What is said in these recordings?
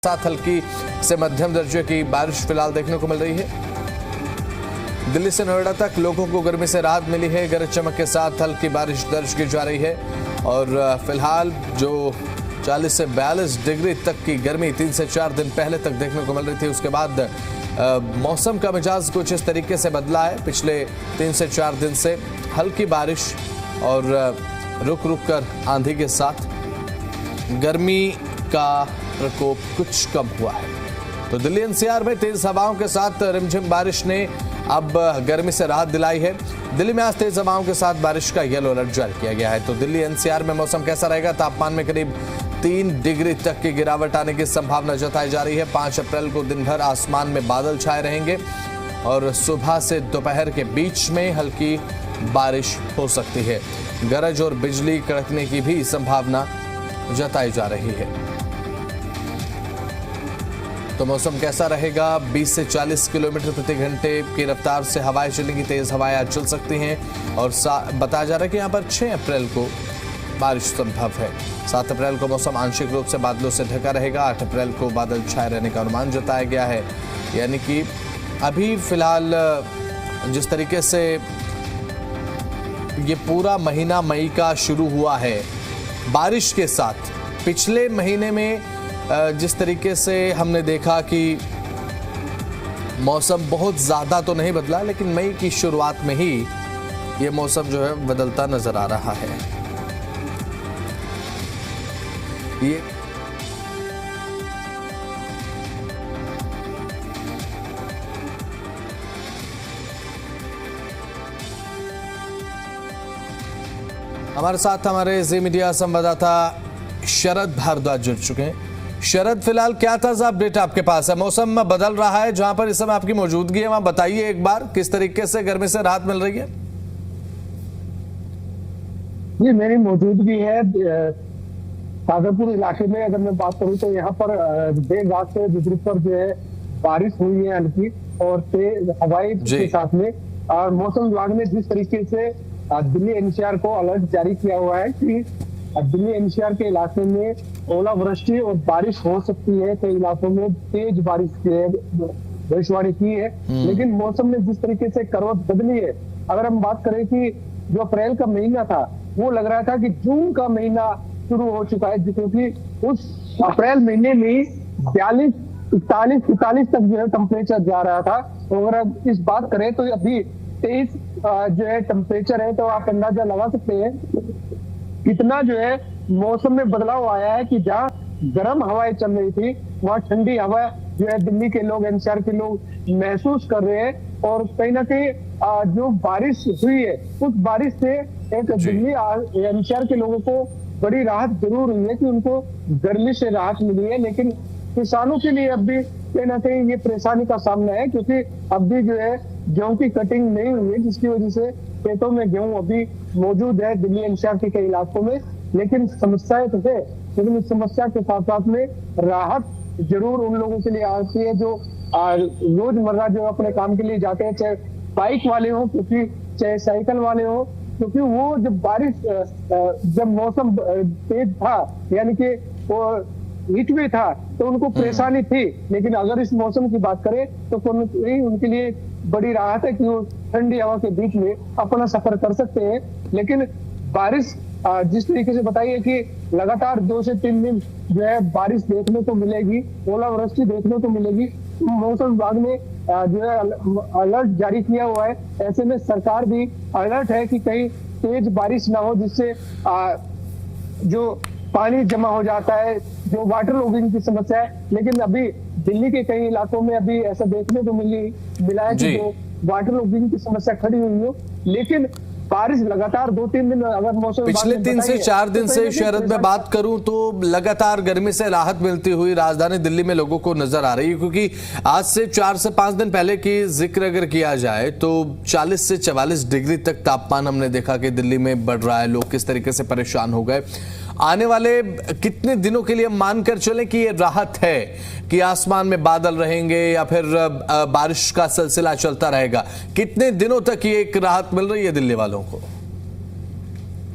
साथ हल्की से मध्यम दर्जे की बारिश फिलहाल देखने को मिल रही है। दिल्ली से नोएडा तक लोगों को गर्मी से राहत मिली है। गरज चमक के साथ हल्की बारिश दर्ज की जा रही है और फिलहाल जो 40 से 42 डिग्री तक की गर्मी 3 से 4 दिन पहले तक देखने को मिल रही थी, उसके बाद मौसम का मिजाज कुछ इस तरीके से बदला है। पिछले 3 से 4 दिन से हल्की बारिश और रुक रुक कर आंधी के साथ गर्मी का प्रकोप कुछ कम हुआ है। तो दिल्ली एनसीआर में तेज हवाओं के साथ रिमझिम बारिश ने अब गर्मी से राहत दिलाई है। दिल्ली में आज तेज हवाओं के साथ बारिश का येलो अलर्ट जारी किया गया है। तो दिल्ली एनसीआर में मौसम कैसा रहेगा? तापमान में करीब 3 डिग्री तक की गिरावट आने की संभावना जताई जा रही है। 5 अप्रैल को दिन भर आसमान में बादल छाए रहेंगे और सुबह से दोपहर के बीच में हल्की बारिश हो सकती है। गरज और बिजली कड़कने की भी संभावना जताई जा रही है। तो मौसम कैसा रहेगा? 20 से 40 किलोमीटर प्रति घंटे की रफ्तार से हवाएं चलेंगी। तेज हवाएं आज चल सकती हैं और बताया जा रहा है कि यहाँ पर 6 अप्रैल को बारिश संभव है। 7 अप्रैल को मौसम आंशिक रूप से बादलों से ढका रहेगा। 8 अप्रैल को बादल छाए रहने का अनुमान जताया गया है। यानी कि अभी फिलहाल जिस तरीके से ये पूरा महीना मई का शुरू हुआ है बारिश के साथ, पिछले महीने में जिस तरीके से हमने देखा कि मौसम बहुत ज़्यादा तो नहीं बदला, लेकिन मई की शुरुआत में ही ये मौसम जो है बदलता नजर आ रहा है। ये हमारे साथ हमारे जी मीडिया संवाददाता शरद भारद्वाज जुड़ चुके हैं। शरद, फिलहाल क्या ताजा अपडेट आपके पास है? मौसम बदल रहा है, जहां पर इस समय आपकी मौजूदगी है वहां बताइए एक बार किस तरीके से गर्मी से राहत मिल रही है? ये मेरी मौजूदगी है सागरपुर इलाके में। अगर मैं बात करूं तो यहाँ पर देर रात से रुक पर जो है बारिश हुई है हल्की और तेज हवाएं के साथ में। और मौसम विभाग ने जिस तरीके से दिल्ली एनसीआर को अलर्ट जारी किया हुआ है कि दिल्ली एनसीआर के इलाके में ओलावृष्टि और बारिश हो सकती है। कई इलाकों में तेज बारिश की भविष्यवाणी की है। लेकिन मौसम में जिस तरीके से करवट बदली है, अगर हम बात करें कि जो अप्रैल का महीना था वो लग रहा था कि जून का महीना शुरू हो चुका है, क्योंकि उस अप्रैल महीने में 42, 41, 43 तक जो है टेम्परेचर जा रहा था। तो अगर अब इस बात करें तो अभी 23 जो है टेम्परेचर है, तो आप अंदाजा लगा सकते हैं कितना जो है मौसम में बदलाव आया है कि जहाँ गर्म हवाएं चल रही थी वहाँ ठंडी हवा जो है दिल्ली के लोग, एनसीआर के लोग महसूस कर रहे हैं। और कहीं ना कहीं जो बारिश हुई है उस बारिश से एक दिल्ली एनसीआर के लोगों को बड़ी राहत जरूर हुई है कि उनको गर्मी से राहत मिली है। लेकिन किसानों के लिए अब भी कहीं ना कहीं ये परेशानी का सामना है, क्योंकि अब भी जो है गेहूं की कटिंग नहीं हुई है, जिसकी वजह से खेतों में गेहूं अभी मौजूद है दिल्ली एनसीआर के कई इलाकों में। लेकिन समस्याएं तो है, लेकिन इस समस्या के साथ साथ में राहत जरूर उन लोगों के लिए आती है जो रोजमर्रा जो अपने काम के लिए जाते हैं, चाहे बाइक वाले हो क्योंकि चाहे साइकिल वाले हो, क्योंकि वो जब बारिश जब मौसम तेज था यानी कि वो हीट में था तो उनको परेशानी थी। लेकिन अगर इस मौसम की बात करें तो उनके लिए बड़ी राहत है कि वो ठंडी हवा के बीच में अपना सफर कर सकते हैं। लेकिन बारिश जिस तरीके से बताइए कि लगातार 2 से 3 दिन जो है बारिश देखने को मिलेगी, ओलावृष्टि देखने को मिलेगी। मौसम विभाग ने जो है अलर्ट जारी किया हुआ है। ऐसे में सरकार भी अलर्ट है कि कहीं तेज बारिश ना हो, जिससे जो पानी जमा हो जाता है, जो वाटर लॉगिंग की समस्या है। लेकिन अभी दिल्ली के कई इलाकों में अभी ऐसा देखने को मिला है कि जो वाटर लॉगिंग की समस्या खड़ी हुई हो। लेकिन बारिश लगातार 2-3 दिन अगर मौसम पिछले 3 से 4 दिन से शरद में बात करूं तो लगातार गर्मी से राहत मिलती हुई राजधानी दिल्ली में लोगों को नजर आ रही है, क्योंकि आज से 4 से 5 दिन पहले की जिक्र अगर किया जाए तो 40 से 44 डिग्री तक तापमान हमने देखा कि दिल्ली में बढ़ रहा है। लोग किस तरीके से परेशान हो गए। आने वाले कितने दिनों के लिए मानकर चलें कि ये राहत है कि आसमान में बादल रहेंगे या फिर बारिश का सिलसिला चलता रहेगा? कितने दिनों तक ये एक राहत मिल रही है दिल्ली वालों को?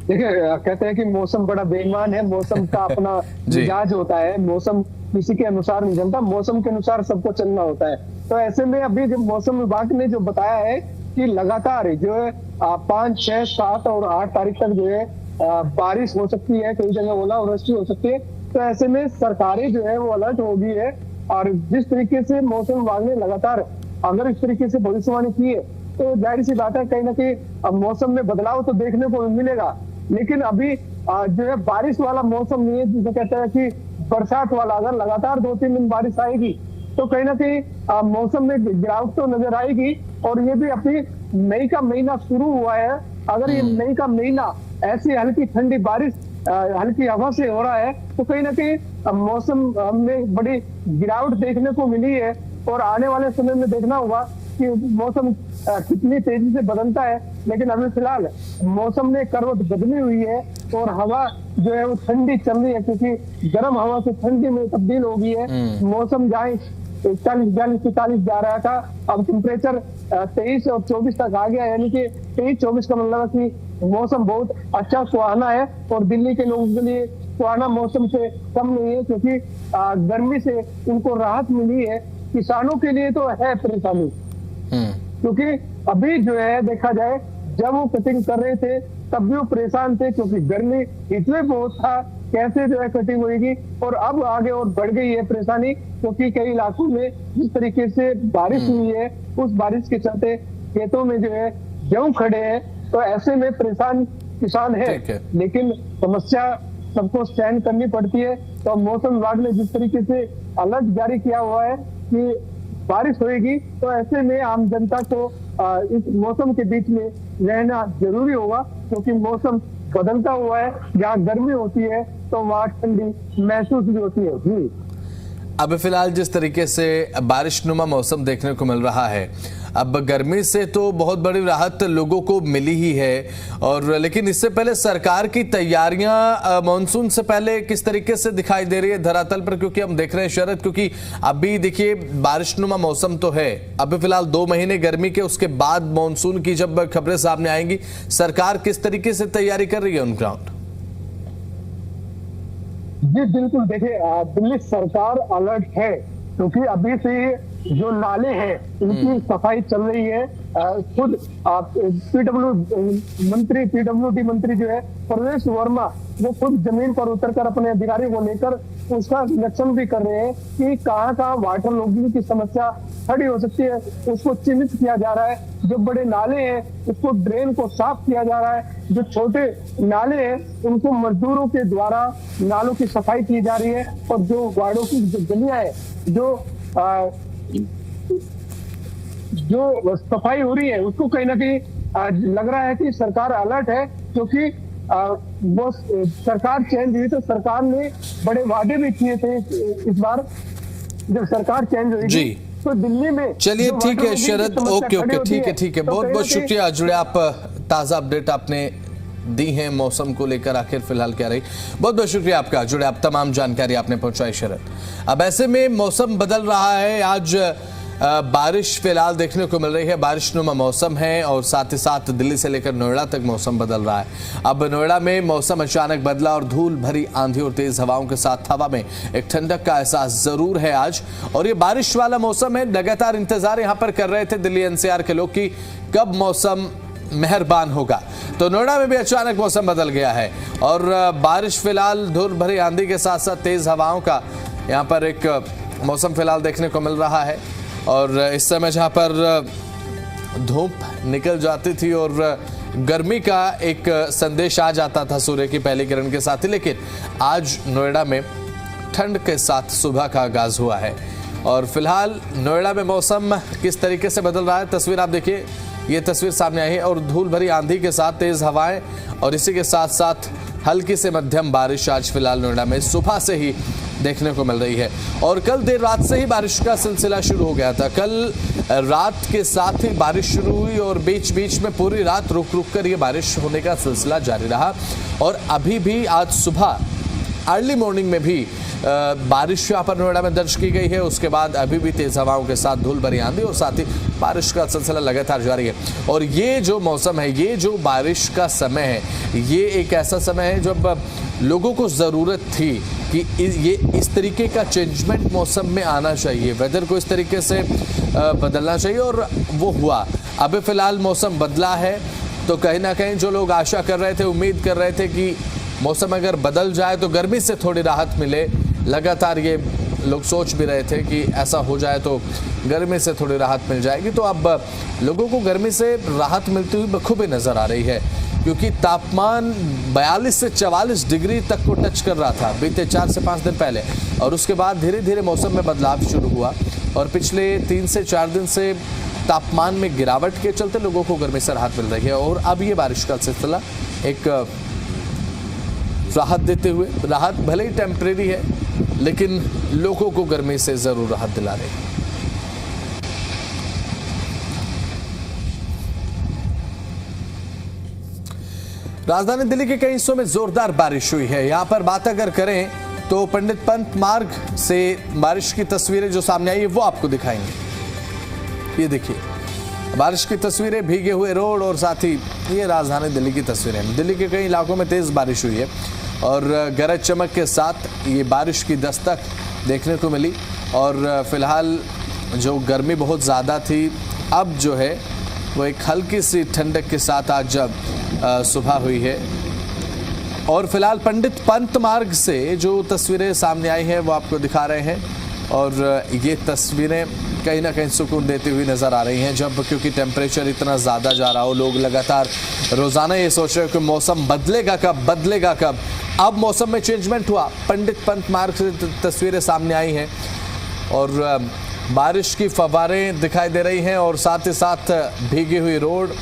देखिए, कहते हैं कि मौसम बड़ा बेईमान है, मौसम का अपना मिजाज होता है। मौसम किसी के अनुसार नहीं चलता, मौसम के अनुसार सबको चलना होता है। तो ऐसे में अभी जो मौसम विभाग ने जो बताया है कि लगातार जो है 5, 6, 7 और 8 तारीख तक जो है बारिश हो सकती है, कई जगह ओलावृष्टि हो सकती है। तो ऐसे में सरकारें जो है वो अलर्ट हो गई है। और जिस तरीके से मौसम विभाग ने लगातार अगर इस तरीके से भविष्यवाणी की है तो जाहिर सी बात है कहीं ना कहीं अब मौसम में बदलाव तो देखने को मिलेगा। लेकिन अभी जो है बारिश वाला मौसम नहीं है, जिसे कहते हैं कि बरसात वाला। अगर लगातार 2-3 दिन बारिश आएगी तो कहीं ना कहीं मौसम में गिरावट तो नजर आएगी। और ये भी अपनी मई का महीना शुरू हुआ है, अगर ये मई का महीना ऐसी हल्की ठंडी बारिश हल्की हवा से हो रहा है तो कहीं ना कहीं मौसम में बड़ी गिरावट देखने को मिली है। और आने वाले समय में देखना होगा कि मौसम कितनी तेजी से बदलता है। लेकिन अभी फिलहाल मौसम में करवट बदली हुई है और हवा जो है वो ठंडी चल रही है, क्योंकि गर्म हवा से ठंडी में तब्दील हो गई है। मौसम जहाँ 41, 42, 43 जा रहा था, अब टेम्परेचर 23 और 24 तक आ गया। यानी कि 23-24 का मतलब है कि मौसम बहुत अच्छा सुहाना है। और दिल्ली के लोगों के लिए सुहाना मौसम से कम नहीं है, क्योंकि गर्मी से उनको राहत मिली है। किसानों के लिए तो है परेशानी, क्योंकि अभी जो है देखा जाए जब वो कटिंग कर रहे थे तब भी वो परेशान थे, क्योंकि गर्मी इसमें बहुत था, कैसे जो है कटिंग होगी। और अब आगे और बढ़ गई है परेशानी, क्योंकि कई इलाकों में जिस तरीके से बारिश हुई है उस बारिश के चलते खेतों में जो है गेहूं खड़े हैं। तो ऐसे में परेशान किसान है, लेकिन समस्या सबको सहन करनी पड़ती है। तो मौसम विभाग ने जिस तरीके से अलर्ट जारी किया हुआ है कि बारिश होगी, तो ऐसे में आम जनता को इस मौसम के बीच में रहना जरूरी होगा, क्योंकि मौसम बदलता हुआ है। जहाँ गर्मी होती है तो वहाँ ठंडी महसूस भी होती है। जी, अब फिलहाल जिस तरीके से बारिशनुमा मौसम देखने को मिल रहा है, अब गर्मी से तो बहुत बड़ी राहत लोगों को मिली ही है। और लेकिन इससे पहले सरकार की तैयारियां मानसून से पहले किस तरीके से दिखाई दे रही है धरातल पर, क्योंकि हम देख रहे हैं शरद, क्योंकि अभी देखिए बारिशनुमा मौसम तो है, अभी फिलहाल 2 महीने गर्मी के, उसके बाद मानसून की जब खबरें सामने आएंगी, सरकार किस तरीके से तैयारी कर रही है ऑन ग्राउंड? जी बिल्कुल, देखिए दिल्ली सरकार अलर्ट है, क्योंकि अभी से जो नाले हैं उनकी सफाई चल रही है। खुद पीडब्ल्यूडी मंत्री जो है प्रवेश वर्मा, वो खुद जमीन पर उतरकर अपने अधिकारियों को लेकर उसका निरीक्षण भी कर रहे हैं कि कहाँ कहाँ वाटर लॉगिंग की समस्या खड़ी हो सकती है, उसको चिन्हित किया जा रहा है। जो बड़े नाले हैं उसको ड्रेन को साफ किया जा रहा है, जो छोटे नाले हैं उनको मजदूरों के द्वारा नालों की सफाई की जा रही है। और जो वार्डों की जो गलियां है जो सफाई हो रही है उसको कहीं ना कहीं लग रहा है कि सरकार अलर्ट है, क्योंकि वो सरकार चेंज हुई तो सरकार ने बड़े वादे भी किए थे। इस बार जब सरकार चेंज हुई तो दिल्ली में, चलिए ठीक है शरद, ओके ठीक है, बहुत बहुत शुक्रिया जुड़े आप, ताजा अपडेट आपने दी है मौसम को लेकर आखिर फिलहाल क्या रही। बहुत बहुत शुक्रिया आपका, जुड़े आप, तमाम जानकारी आपने पहुंचाई शरद। अब ऐसे में मौसम बदल रहा है, आज बारिश फिलहाल देखने को मिल रही है, बारिशनुमा मौसम है और साथ ही साथ दिल्ली से लेकर नोएडा तक मौसम बदल रहा है। अब नोएडा में मौसम अचानक बदला और धूल भरी आंधी और तेज हवाओं के साथ हवा में एक ठंडक का एहसास जरूर है आज। और ये बारिश वाला मौसम है, लगातार इंतजार यहां पर कर रहे थे दिल्ली एनसीआर के लोग कि कब मौसम मेहरबान होगा। तो नोएडा में भी अचानक मौसम बदल गया है और बारिश फिलहाल धूल भरी आंधी के साथ साथ तेज हवाओं का यहाँ पर एक मौसम फिलहाल देखने को मिल रहा है। और इस समय जहाँ पर धूप निकल जाती थी और गर्मी का एक संदेश आ जाता था सूर्य की पहली किरण के साथ ही, लेकिन आज नोएडा में ठंड के साथ सुबह का आगाज हुआ है। और फिलहाल नोएडा में मौसम किस तरीके से बदल रहा है, तस्वीर आप देखिए, ये तस्वीर सामने आई है और धूल भरी आंधी के साथ तेज हवाएं और इसी के साथ साथ हल्की से मध्यम बारिश आज फिलहाल नोएडा में सुबह से ही देखने को मिल रही है। और कल देर रात से ही बारिश का सिलसिला शुरू हो गया था, कल रात के साथ ही बारिश शुरू हुई और बीच बीच में पूरी रात रुक रुक कर ये बारिश होने का सिलसिला जारी रहा। और अभी भी आज सुबह अर्ली मॉर्निंग में भी बारिश यहाँ पर नोएडा में दर्ज की गई है। उसके बाद अभी भी तेज हवाओं के साथ धूल भरी आंधी और साथ ही बारिश का सिलसिला लगातार जारी है। और ये जो मौसम है, ये जो बारिश का समय है, ये एक ऐसा समय है जब लोगों को ज़रूरत थी कि ये इस तरीके का चेंजमेंट मौसम में आना चाहिए, वेदर को इस तरीके से बदलना चाहिए और वो हुआ। अभी फ़िलहाल मौसम बदला है तो कहीं ना कहीं जो लोग आशा कर रहे थे, उम्मीद कर रहे थे कि मौसम अगर बदल जाए तो गर्मी से थोड़ी राहत मिले, लगातार ये लोग सोच भी रहे थे कि ऐसा हो जाए तो गर्मी से थोड़ी राहत मिल जाएगी। तो अब लोगों को गर्मी से राहत मिलती हुई बखूबी नज़र आ रही है, क्योंकि तापमान 42 से 44 डिग्री तक को टच कर रहा था बीते 4 से 5 दिन पहले, और उसके बाद धीरे धीरे मौसम में बदलाव शुरू हुआ और पिछले 3 से 4 दिन से तापमान में गिरावट के चलते लोगों को गर्मी से राहत मिल रही है। और अब ये बारिश का सिलसिला एक राहत देते हुए, राहत भले ही टेम्परेरी है लेकिन लोगों को गर्मी से जरूर राहत दिला रही है। राजधानी दिल्ली के कई हिस्सों में जोरदार बारिश हुई है। यहां पर बात अगर करें तो पंडित पंत मार्ग से बारिश की तस्वीरें जो सामने आई है वो आपको दिखाएंगे। ये देखिए बारिश की तस्वीरें, भीगे हुए रोड और साथ ही ये राजधानी दिल्ली की तस्वीरें। दिल्ली के कई इलाकों में तेज बारिश हुई है और गरज चमक के साथ ये बारिश की दस्तक देखने को मिली। और फिलहाल जो गर्मी बहुत ज़्यादा थी, अब जो है वो एक हल्की सी ठंडक के साथ आज जब सुबह हुई है। और फिलहाल पंडित पंत मार्ग से जो तस्वीरें सामने आई हैं वो आपको दिखा रहे हैं, और ये तस्वीरें कहीं ना कहीं सुकून देती हुई नज़र आ रही हैं। जब क्योंकि टेम्परेचर इतना ज़्यादा जा रहा हो, लोग लगातार रोज़ाना ये सोच रहे हो कि मौसम बदलेगा कब, बदलेगा कब। अब मौसम में चेंजमेंट हुआ, पंडित पंत मार्ग से तस्वीरें सामने आई हैं और बारिश की फव्वारें दिखाई दे रही हैं और साथ ही साथ भीगी हुई रोड।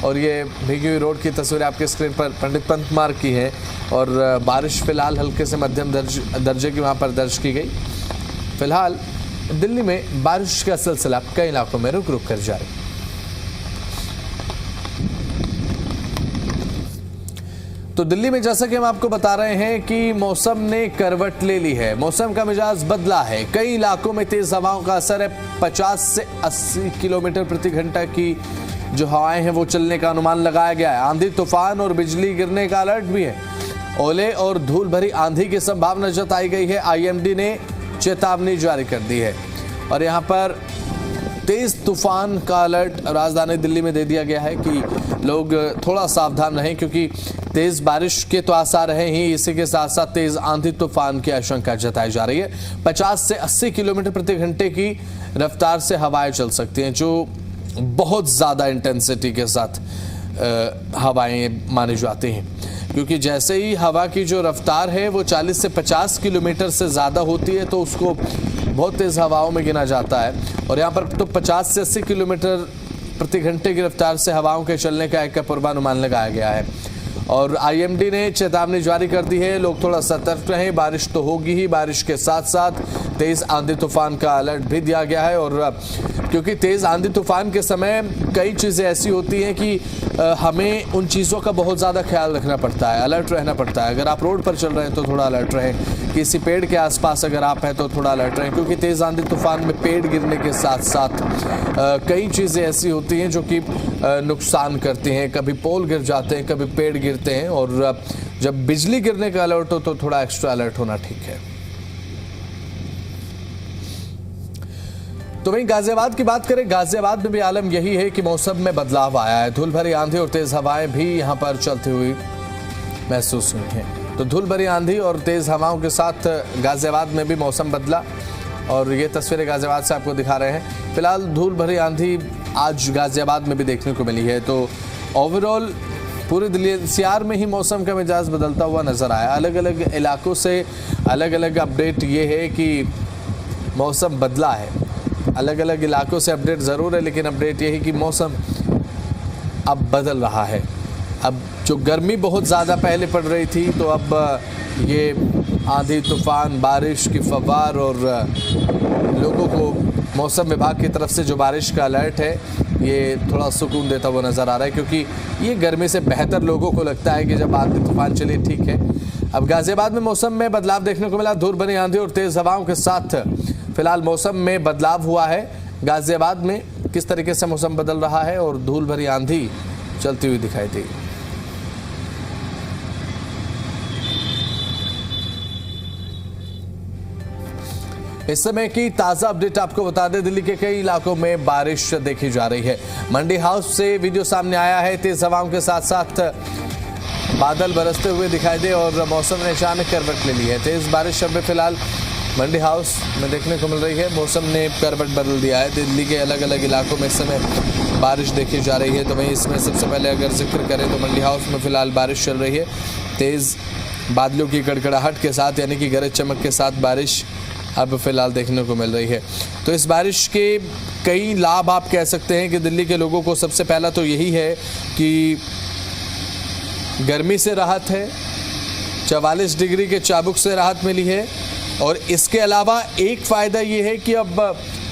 और ये भीगी हुई रोड की तस्वीरें आपके स्क्रीन पर पंडित पंत मार्ग की है। और बारिश फिलहाल हल्के से मध्यम दर्जे की वहाँ पर दर्ज की गई। फिलहाल दिल्ली में बारिश का सिलसिला कई इलाकों में रुक रुक कर जारी। तो दिल्ली में जैसा कि हम आपको बता रहे हैं कि मौसम ने करवट ले ली है, मौसम का मिजाज बदला है। कई इलाकों में तेज हवाओं का असर है। 50 से 80 किलोमीटर प्रति घंटा की जो हवाएं हैं वो चलने का अनुमान लगाया गया है। आंधी तूफान और बिजली गिरने का अलर्ट भी है। ओले और धूल भरी आंधी की संभावना जताई गई है। आईएमडी ने चेतावनी जारी कर दी है और यहाँ पर तेज तूफान का अलर्ट राजधानी दिल्ली में दे दिया गया है कि लोग थोड़ा सावधान रहें, क्योंकि तेज बारिश के तो आसार हैं ही, इसी के साथ साथ तेज आंधी तूफान की आशंका जताई जा रही है। 50 से 80 किलोमीटर प्रति घंटे की रफ्तार से हवाएं चल सकती हैं, जो बहुत ज़्यादा इंटेंसिटी के साथ हवाएं मानी जाती हैं, क्योंकि जैसे ही हवा की जो रफ्तार है वो 40 से 50 किलोमीटर से ज़्यादा होती है तो उसको बहुत तेज़ हवाओं में गिना जाता है। और यहाँ पर तो 50 से 80 किलोमीटर प्रति घंटे की रफ्तार से हवाओं के चलने का एक पूर्वानुमान लगाया गया है। और आईएमडी ने चेतावनी जारी कर दी है, लोग थोड़ा सतर्क रहें। बारिश तो होगी ही, बारिश के साथ साथ तेज़ आंधी तूफान का अलर्ट भी दिया गया है। और क्योंकि तेज़ आंधी तूफान के समय कई चीज़ें ऐसी होती हैं कि हमें उन चीज़ों का बहुत ज़्यादा ख्याल रखना पड़ता है, अलर्ट रहना पड़ता है। अगर आप रोड पर चल रहे हैं तो थोड़ा अलर्ट रहें, किसी पेड़ के आसपास अगर आप हैं तो थोड़ा अलर्ट रहें, क्योंकि तेज़ आंधी तूफान में पेड़ गिरने के साथ साथ कई चीज़ें ऐसी होती हैं जो कि नुकसान करती हैं। कभी पोल गिर जाते हैं, कभी पेड़ गिरते हैं, और जब बिजली गिरने का अलर्ट हो तो थोड़ा एक्स्ट्रा अलर्ट होना ठीक है। तो वहीं गाजियाबाद की बात करें, गाजियाबाद में भी आलम यही है कि मौसम में बदलाव आया है। धूल भरी आंधी और तेज हवाएं भी यहां पर चलती हुई महसूस हुई हैं। तो धूल भरी आंधी और तेज हवाओं के साथ गाजियाबाद में भी मौसम बदला और ये तस्वीरें गाजियाबाद से आपको दिखा रहे हैं। फिलहाल धूल भरी आंधी आज गाजियाबाद में भी देखने को मिली है। तो ओवरऑल पूरे दिल्ली एनसीआर में ही मौसम का मिजाज बदलता हुआ नजर आया। अलग अलग इलाकों से अलग अलग अपडेट ये है कि मौसम बदला है। अलग अलग इलाकों से अपडेट ज़रूर है, लेकिन अपडेट ये है कि मौसम अब बदल रहा है। अब जो गर्मी बहुत ज़्यादा पहले पड़ रही थी, तो अब ये आंधी तूफान, बारिश की फव्वार और लोगों को मौसम विभाग की तरफ से जो बारिश का अलर्ट है, ये थोड़ा सुकून देता हुआ नज़र आ रहा है, क्योंकि ये गर्मी से बेहतर लोगों को लगता है कि जब आंधी तूफान चले। ठीक है, अब गाजियाबाद में मौसम में बदलाव देखने को मिला। धूल भरी आंधी और तेज़ हवाओं के साथ फिलहाल मौसम में बदलाव हुआ है। गाजियाबाद में किस तरीके से मौसम बदल रहा है और धूल भरी आंधी चलती हुई दिखाई दी। इस समय की ताजा अपडेट आपको बता दें, दिल्ली के कई इलाकों में बारिश देखी जा रही है। मंडी हाउस से वीडियो सामने आया है। तेज हवाओं के साथ साथ बादल बरसते हुए दिखाई दे और मौसम ने अचानक करवट ले ली है। तेज बारिश अब फिलहाल मंडी हाउस में देखने को मिल रही है। मौसम ने करवट बदल दिया है। दिल्ली के अलग अलग इलाकों में इस समय बारिश देखी जा रही है। तो वहीं इसमें सबसे पहले अगर जिक्र करें तो मंडी हाउस में फिलहाल बारिश चल रही है। तेज बादलों की कड़कड़ाहट के साथ यानी कि गरज चमक के साथ बारिश अब फिलहाल देखने को मिल रही है। तो इस बारिश के कई लाभ आप कह सकते हैं कि दिल्ली के लोगों को सबसे पहला तो यही है कि गर्मी से राहत है, 44 डिग्री के चाबुक से राहत मिली है। और इसके अलावा एक फ़ायदा ये है कि अब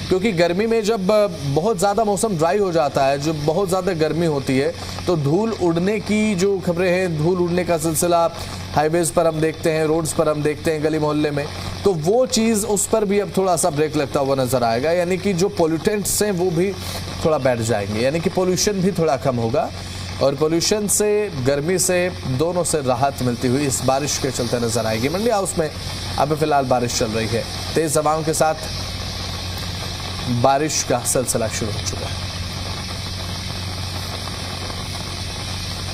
क्योंकि गर्मी में जब बहुत ज़्यादा मौसम ड्राई हो जाता है, जब बहुत ज़्यादा गर्मी होती है, तो धूल उड़ने की जो खबरें हैं, धूल उड़ने का सिलसिला हाईवेज़ पर हम देखते हैं, रोड्स पर हम देखते हैं, गली मोहल्ले में, तो वो चीज़ उस पर भी अब थोड़ा सा ब्रेक लगता हुआ नज़र आएगा। यानी कि जो पोल्यूटेंट्स हैं वो भी थोड़ा बैठ जाएंगे, यानी कि पोल्यूशन भी थोड़ा कम होगा। और पोल्यूशन से, गर्मी से, दोनों से राहत मिलती हुई इस बारिश के चलते नजर आएगी। मंडी हाउस में अब फिलहाल बारिश चल रही है। तेज हवाओं के साथ बारिश का सिलसिला शुरू हो चुका है।